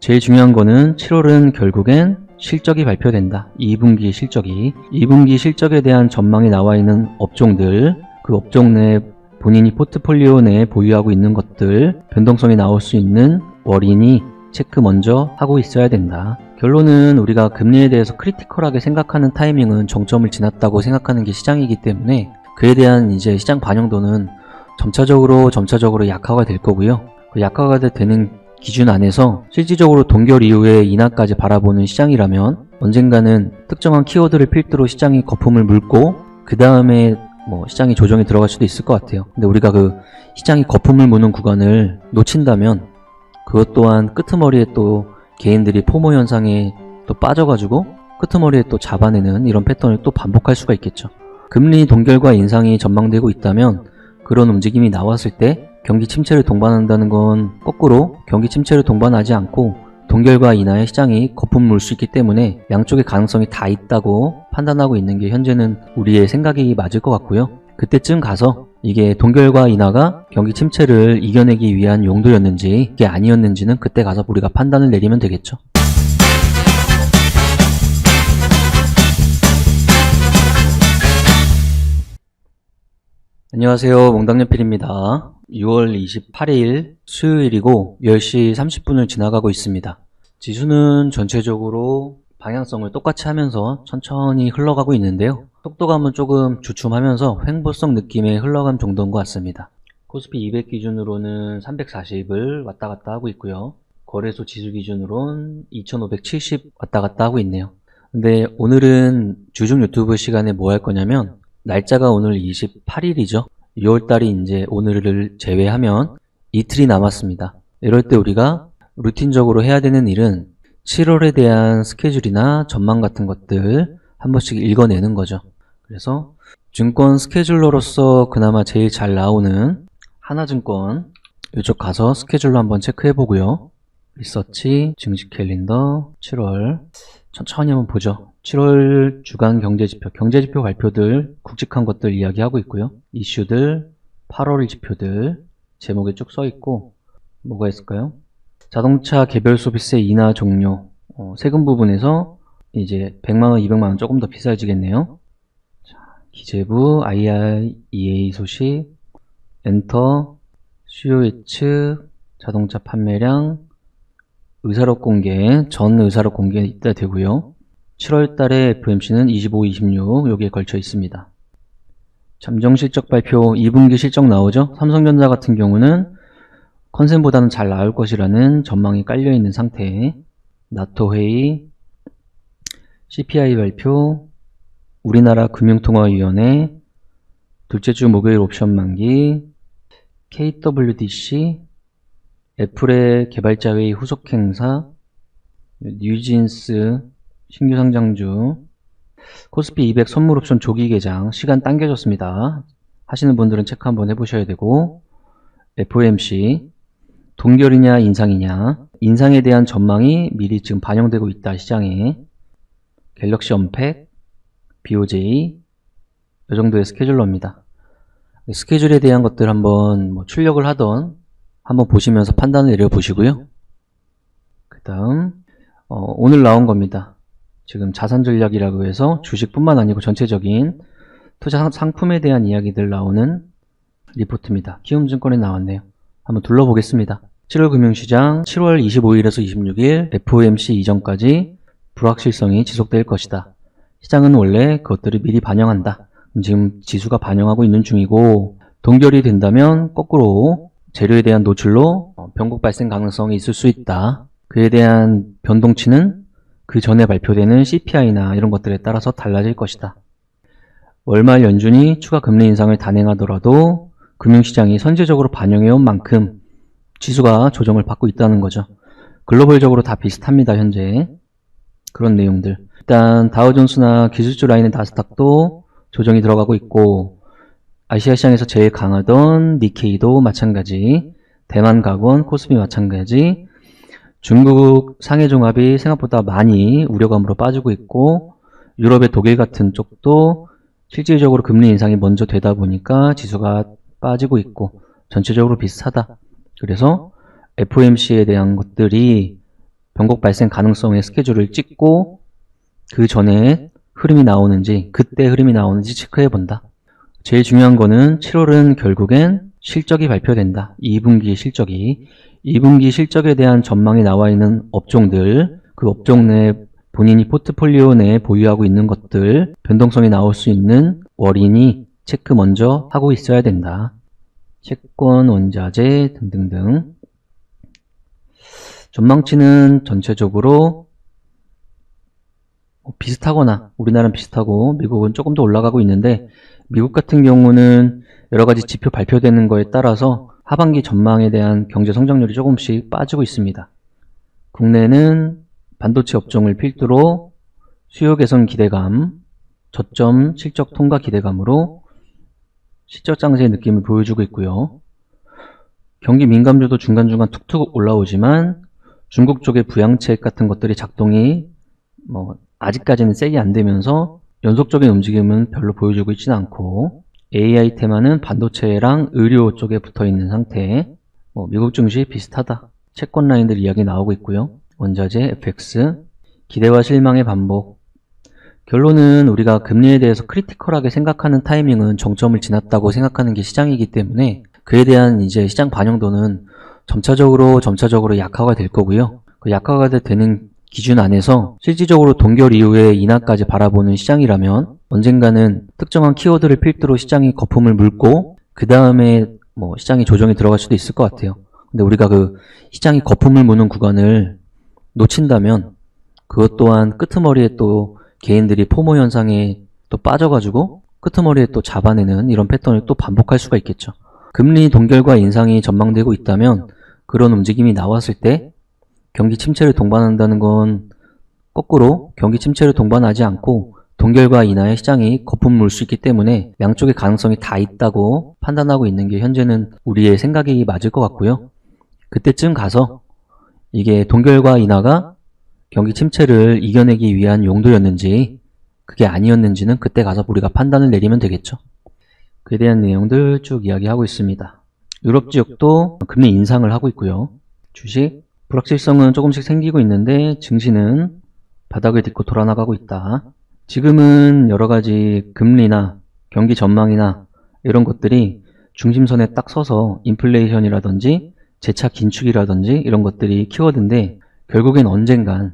제일 중요한 거는 7월은 결국엔 실적이 발표된다. 2분기 실적이. 2분기 실적에 대한 전망이 나와 있는 업종들, 그 업종 내 본인이 포트폴리오 내에 보유하고 있는 것들, 변동성이 나올 수 있는 월인이 체크 먼저 하고 있어야 된다. 결론은 우리가 금리에 대해서 크리티컬하게 생각하는 타이밍은 정점을 지났다고 생각하는 게 시장이기 때문에 그에 대한 이제 시장 반영도는 점차적으로 약화가 될 거고요. 그 약화가 되는 기준 안에서 실질적으로 동결 이후에 인하까지 바라보는 시장이라면 언젠가는 특정한 키워드를 필두로 시장이 거품을 물고 그 다음에 시장이 조정에 들어갈 수도 있을 것 같아요. 근데 우리가 그 시장이 거품을 무는 구간을 놓친다면 그것 또한 끄트머리에 또 개인들이 포모 현상에 또 빠져가지고 끄트머리에 또 잡아내는 이런 패턴을 또 반복할 수가 있겠죠. 금리 동결과 인상이 전망되고 있다면 그런 움직임이 나왔을 때 경기 침체를 동반한다는 건 거꾸로 경기 침체를 동반하지 않고 동결과 인하의 시장이 거품 물 수 있기 때문에 양쪽의 가능성이 다 있다고 판단하고 있는 게 현재는 우리의 생각이 맞을 것 같고요. 그때쯤 가서 이게 동결과 인하가 경기 침체를 이겨내기 위한 용도였는지 이게 아니었는지는 그때 가서 우리가 판단을 내리면 되겠죠. 안녕하세요, 몽당연필입니다. 6월 28일 수요일이고 10시 30분을 지나가고 있습니다. 지수는 전체적으로 방향성을 똑같이 하면서 천천히 흘러가고 있는데요. 속도감은 조금 주춤하면서 횡보성 느낌의 흘러감 정도인 것 같습니다. 코스피 200 기준으로는 340을 왔다 갔다 하고 있고요. 거래소 지수 기준으로는 2570 왔다 갔다 하고 있네요. 근데 오늘은 주중 유튜브 시간에 뭐 할 거냐면 날짜가 오늘 28일이죠. 6월달이 이제 오늘을 제외하면 이틀이 남았습니다. 이럴 때 우리가 루틴적으로 해야 되는 일은 7월에 대한 스케줄이나 전망 같은 것들 한 번씩 읽어내는 거죠. 그래서 증권 스케줄러로서 그나마 제일 잘 나오는 하나증권 이쪽 가서 스케줄로 한번 체크해 보고요. 리서치, 증시 캘린더, 7월 천천히 한번 보죠. 7월 주간 경제지표 발표들, 굵직한 것들 이야기하고 있고요. 이슈들, 8월 지표들 제목에 쭉 써있고 뭐가 있을까요? 자동차 개별 소비세 인하 종료, 세금 부분에서 이제 100만원, 200만원 조금 더 비싸지겠네요. 자, 기재부, IREA 소식, 엔터, 수요 예측, 자동차 판매량, 의사록 공개, 전 의사록 공개 이따 되고요. 7월 달에 FMC는 25, 26 여기에 걸쳐 있습니다. 잠정 실적 발표 2분기 실적 나오죠? 삼성전자 같은 경우는 컨센보다는 잘 나올 것이라는 전망이 깔려 있는 상태. 나토 회의, CPI 발표, 우리나라 금융통화위원회, 둘째 주 목요일 옵션 만기, KWDC, 애플의 개발자 회의 후속 행사, 뉴진스 신규 상장주, 코스피 200 선물 옵션 조기 개장 시간 당겨졌습니다. 하시는 분들은 체크 한번 해보셔야 되고, FOMC 동결이냐 인상이냐, 인상에 대한 전망이 미리 지금 반영되고 있다 시장에. 갤럭시 언팩, BOJ 이 정도의 스케줄러입니다. 스케줄에 대한 것들 한번 출력을 하던 한번 보시면서 판단을 내려보시고요. 그 다음 오늘 나온 겁니다. 지금 자산전략이라고 해서 주식뿐만 아니고 전체적인 투자 상품에 대한 이야기들 나오는 리포트입니다. 키움증권에 나왔네요. 한번 둘러보겠습니다. 7월 금융시장 7월 25일에서 26일 FOMC 이전까지 불확실성이 지속될 것이다. 시장은 원래 그것들을 미리 반영한다. 지금 지수가 반영하고 있는 중이고, 동결이 된다면 거꾸로 재료에 대한 노출로 변곡 발생 가능성이 있을 수 있다. 그에 대한 변동치는 그 전에 발표되는 CPI나 이런 것들에 따라서 달라질 것이다. 월말 연준이 추가 금리 인상을 단행하더라도 금융시장이 선제적으로 반영해온 만큼 지수가 조정을 받고 있다는 거죠. 글로벌적으로 다 비슷합니다. 현재 그런 내용들. 일단 다우존스나 기술주 라인의 나스닥도 조정이 들어가고 있고, 아시아 시장에서 제일 강하던 니케이도 마찬가지, 대만 가건, 코스피 마찬가지, 중국 상해종합이 생각보다 많이 우려감으로 빠지고 있고, 유럽의 독일 같은 쪽도 실질적으로 금리 인상이 먼저 되다 보니까 지수가 빠지고 있고, 전체적으로 비슷하다. 그래서 FOMC에 대한 것들이 변곡 발생 가능성의 스케줄을 찍고 그 전에 흐름이 나오는지, 그때 흐름이 나오는지 체크해 본다. 제일 중요한 거는 7월은 결국엔 실적이 발표된다. 2분기 실적이. 2분기 실적에 대한 전망이 나와 있는 업종들, 그 업종 내 본인이 포트폴리오 내에 보유하고 있는 것들, 변동성이 나올 수 있는 월인이 체크 먼저 하고 있어야 된다. 채권, 원자재 등등등. 전망치는 전체적으로 비슷하거나 우리나라는 비슷하고 미국은 조금 더 올라가고 있는데, 미국 같은 경우는 여러 가지 지표 발표되는 거에 따라서 하반기 전망에 대한 경제 성장률이 조금씩 빠지고 있습니다. 국내는 반도체 업종을 필두로 수요 개선 기대감, 저점 실적 통과 기대감으로 실적 장세의 느낌을 보여주고 있고요. 경기 민감도도 중간중간 툭툭 올라오지만 중국 쪽의 부양책 같은 것들이 작동이 아직까지는 세게 안 되면서 연속적인 움직임은 별로 보여주고 있지는 않고, AI 테마는 반도체랑 의료 쪽에 붙어 있는 상태. 미국 증시 비슷하다. 채권 라인들 이야기 나오고 있고요. 원자재, FX, 기대와 실망의 반복. 결론은 우리가 금리에 대해서 크리티컬하게 생각하는 타이밍은 정점을 지났다고 생각하는 게 시장이기 때문에 그에 대한 이제 시장 반영도는 점차적으로 약화가 될 거고요. 그 약화가 되는 기준 안에서 실질적으로 동결 이후에 인하까지 바라보는 시장이라면 언젠가는 특정한 키워드를 필두로 시장이 거품을 물고 그 다음에 시장이 조정이 들어갈 수도 있을 것 같아요. 근데 우리가 그 시장이 거품을 무는 구간을 놓친다면 그것 또한 끄트머리에 또 개인들이 포모 현상에 또 빠져가지고 끄트머리에 또 잡아내는 이런 패턴을 또 반복할 수가 있겠죠. 금리 동결과 인상이 전망되고 있다면 그런 움직임이 나왔을 때 경기 침체를 동반한다는 건 거꾸로 경기 침체를 동반하지 않고 동결과 인하의 시장이 거품 물 수 있기 때문에 양쪽의 가능성이 다 있다고 판단하고 있는 게 현재는 우리의 생각이 맞을 것 같고요. 그때쯤 가서 이게 동결과 인하가 경기 침체를 이겨내기 위한 용도였는지 그게 아니었는지는 그때 가서 우리가 판단을 내리면 되겠죠. 그에 대한 내용들 쭉 이야기하고 있습니다. 유럽 지역도 금리 인상을 하고 있고요. 주식 불확실성은 조금씩 생기고 있는데 증시는 바닥을 딛고 돌아나가고 있다. 지금은 여러 가지 금리나 경기 전망이나 이런 것들이 중심선에 딱 서서 인플레이션이라든지 재차 긴축이라든지 이런 것들이 키워드인데 결국엔 언젠간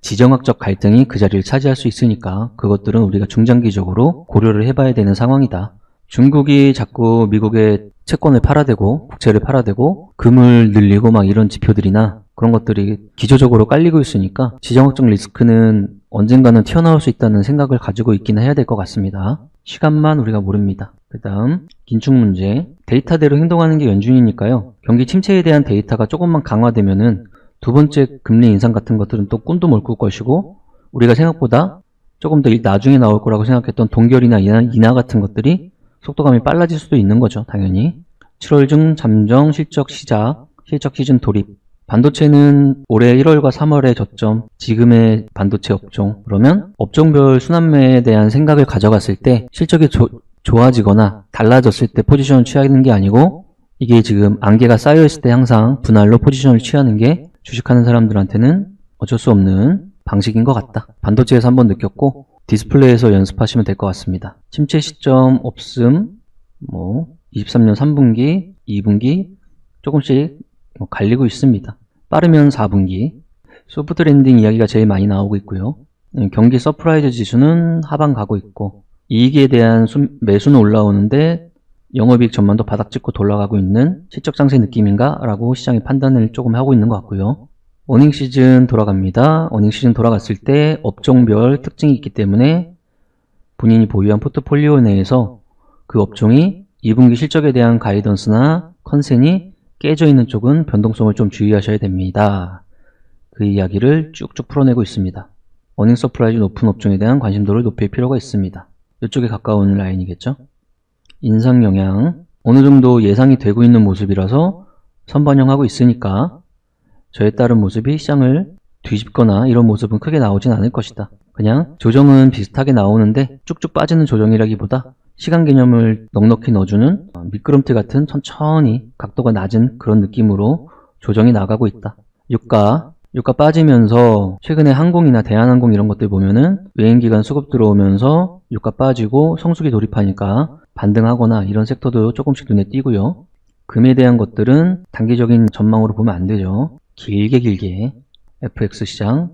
지정학적 갈등이 그 자리를 차지할 수 있으니까 그것들은 우리가 중장기적으로 고려를 해봐야 되는 상황이다. 중국이 자꾸 미국의 채권을 팔아대고 국채를 팔아대고 금을 늘리고 막 이런 지표들이나 그런 것들이 기조적으로 깔리고 있으니까 지정학적 리스크는 언젠가는 튀어나올 수 있다는 생각을 가지고 있긴 해야 될 것 같습니다. 시간만 우리가 모릅니다. 그 다음 긴축 문제. 데이터대로 행동하는 게 연준이니까요. 경기 침체에 대한 데이터가 조금만 강화되면은 두 번째 금리 인상 같은 것들은 또 꿈도 못 꿀 것이고 우리가 생각보다 조금 더 나중에 나올 거라고 생각했던 동결이나 인하 같은 것들이 속도감이 빨라질 수도 있는 거죠. 당연히 7월 중 잠정 실적 시작, 실적 시즌 돌입. 반도체는 올해 1월과 3월의 저점, 지금의 반도체 업종. 그러면 업종별 순환매에 대한 생각을 가져갔을 때 실적이 좋아지거나 달라졌을 때 포지션을 취하는 게 아니고 이게 지금 안개가 쌓여있을 때 항상 분할로 포지션을 취하는 게 주식하는 사람들한테는 어쩔 수 없는 방식인 것 같다. 반도체에서 한번 느꼈고 디스플레이에서 연습하시면 될 것 같습니다. 침체 시점 없음, 23년 3분기, 2분기 조금씩 갈리고 있습니다. 빠르면 4분기. 소프트 랜딩 이야기가 제일 많이 나오고 있고요. 경기 서프라이즈 지수는 하방 가고 있고 이익에 대한 매수는 올라오는데 영업이익 전망도 바닥 찍고 돌아가고 있는 실적 장세 느낌인가? 라고 시장이 판단을 조금 하고 있는 것 같고요. 어닝 시즌 돌아갑니다. 어닝 시즌 돌아갔을 때 업종별 특징이 있기 때문에 본인이 보유한 포트폴리오 내에서 그 업종이 2분기 실적에 대한 가이던스나 컨센이 깨져 있는 쪽은 변동성을 좀 주의하셔야 됩니다. 그 이야기를 쭉쭉 풀어내고 있습니다. 어닝 서프라이즈 높은 업종에 대한 관심도를 높일 필요가 있습니다. 이쪽에 가까운 라인이겠죠. 인상 영향 어느 정도 예상이 되고 있는 모습이라서 선반영하고 있으니까 저에 따른 모습이 시장을 뒤집거나 이런 모습은 크게 나오진 않을 것이다. 그냥 조정은 비슷하게 나오는데 쭉쭉 빠지는 조정이라기보다 시간 개념을 넉넉히 넣어주는 미끄럼틀 같은 천천히 각도가 낮은 그런 느낌으로 조정이 나가고 있다. 유가 유가 빠지면서 최근에 항공이나 대한항공 이런 것들 보면은 외행기관 수급 들어오면서 유가 빠지고 성수기 돌입하니까 반등하거나 이런 섹터도 조금씩 눈에 띄고요. 금에 대한 것들은 단기적인 전망으로 보면 안 되죠. 길게 FX 시장,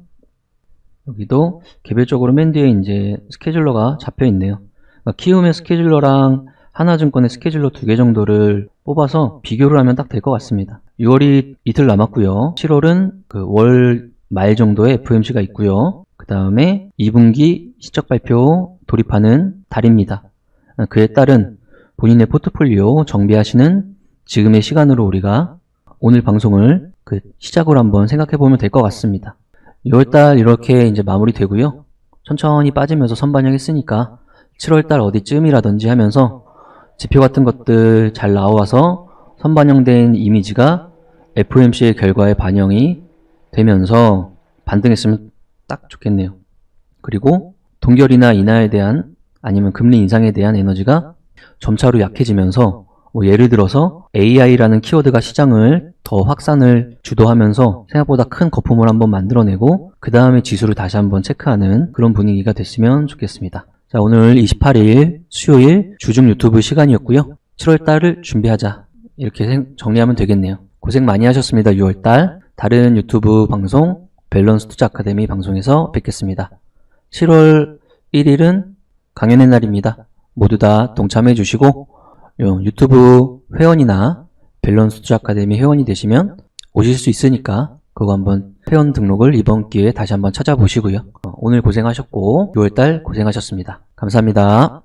여기도 개별적으로 맨 뒤에 이제 스케줄러가 잡혀 있네요. 그러니까 키움의 스케줄러랑 하나증권의 스케줄러 2개 정도를 뽑아서 비교를 하면 딱 될 것 같습니다. 6월이 이틀 남았고요. 7월은 그 월 말 정도에 FOMC가 있고요. 그 다음에 2분기 실적 발표 돌입하는 달입니다. 그에 따른 본인의 포트폴리오 정비하시는 지금의 시간으로 우리가 오늘 방송을 그 시작으로 한번 생각해 보면 될 것 같습니다. 6월달 이렇게 이제 마무리 되고요. 천천히 빠지면서 선반영했으니까 7월달 어디쯤이라든지 하면서 지표 같은 것들 잘 나와서 선반영된 이미지가 FOMC의 결과에 반영이 되면서 반등했으면 딱 좋겠네요. 그리고 동결이나 인하에 대한 아니면 금리 인상에 대한 에너지가 점차로 약해지면서 예를 들어서 AI라는 키워드가 시장을 더 확산을 주도하면서 생각보다 큰 거품을 한번 만들어내고 그 다음에 지수를 다시 한번 체크하는 그런 분위기가 됐으면 좋겠습니다. 자, 오늘 28일 수요일 주중 유튜브 시간이었고요. 7월달을 준비하자 이렇게 정리하면 되겠네요. 고생 많이 하셨습니다. 6월달 다른 유튜브 방송 밸런스 투자 아카데미 방송에서 뵙겠습니다. 7월 1일은 강연의 날입니다. 모두 다 동참해 주시고 유튜브 회원이나 밸런스 투자 아카데미 회원이 되시면 오실 수 있으니까 그거 한번 회원 등록을 이번 기회에 다시 한번 찾아보시고요. 오늘 고생하셨고 6월달 고생하셨습니다. 감사합니다.